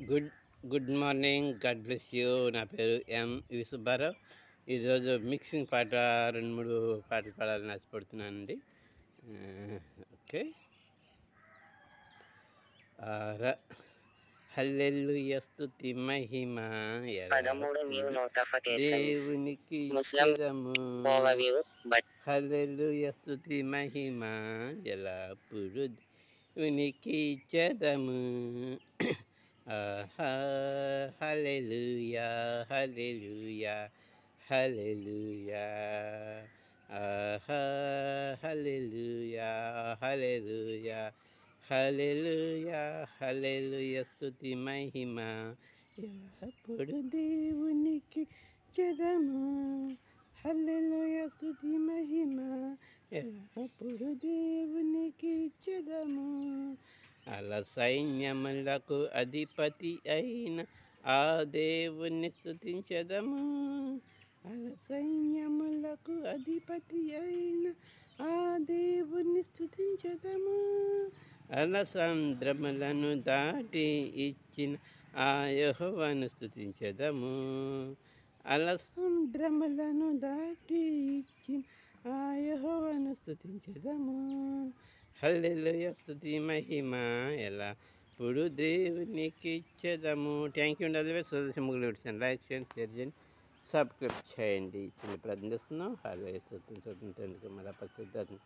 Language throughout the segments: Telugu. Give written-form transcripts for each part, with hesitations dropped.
Good good morning. God bless you. నా పేరు సుబ్బారావు. ఈరోజు మిక్సింగ్ పాట 2, 3 పాటలు పాడాలని ఆశపడుతున్నానండి. ఓకే. హల్లెలూయా స్తుతి మహిమ దేవునికి ఇచ్చెదము. హల్లెలూయా స్తుతి మహిమ ఎల్లప్పుడు దేవునికి ఇచ్చెదము. హల్లెలూయా హల్లెలూయా హల్లెలూయా హల్లెలూయా హల్లెలూయా హల్లెలూయా హల్లెలూయా స్తుతి మహిమ ఎల్లప్పుడు దేవునికి ఇచ్చెదము. హల్లెలూయా స్తుతి మహిమ ఎల్లప్పుడు దేవునికి ఇచ్చెదము. అలా సైన్యములకు అధిపతి అయిన ఆ దేవుని స్తుతించెదము. అలా సైన్యములకు అధిపతి అయిన ఆ దేవుని స్తుతించెదము. అలా సంద్రములను దాటి ఇచ్చిన ఆ యెహోవాను స్తుతించెదము. అలా సంద్రములను దాటి ఇచ్చిన ఆ యెహోవాను స్తుతించెదము. హల్లెలూయా స్తుతి మహిమ ఎల్లప్పుడు దేవునికి ఇచ్చెదము. థ్యాంక్ యూ అండి. అదే సదస్యములు విడిచాను. లైక్ చేయండి, షేర్ చేయండి, సబ్స్క్రైబ్ చేయండి. చిన్న ప్రార్థన చేస్తున్నాం. హల్లెలూయా స్తుతించండి. మళ్ళీ పరిశుద్ధాత్మ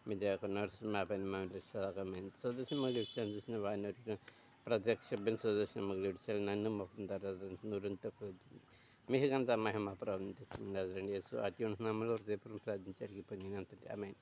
మీ దగ్గర నడుస్తు మా పైన మమ్మల్ని సదాకమైన సదస్యములు విడిచాను చూసిన వారిని ప్రత్యక్ష సదస్యములు విడిచాను. నన్ను మొత్తం తర్వాత నూరంతా మీకంతా మహిమ ప్రారంభిస్తుంది. అదండి యేసు అతి ఉంటున్నాములు హృదయపూర్వకం ప్రార్థించి అడిగి పొందినంతటి ఆమేన్.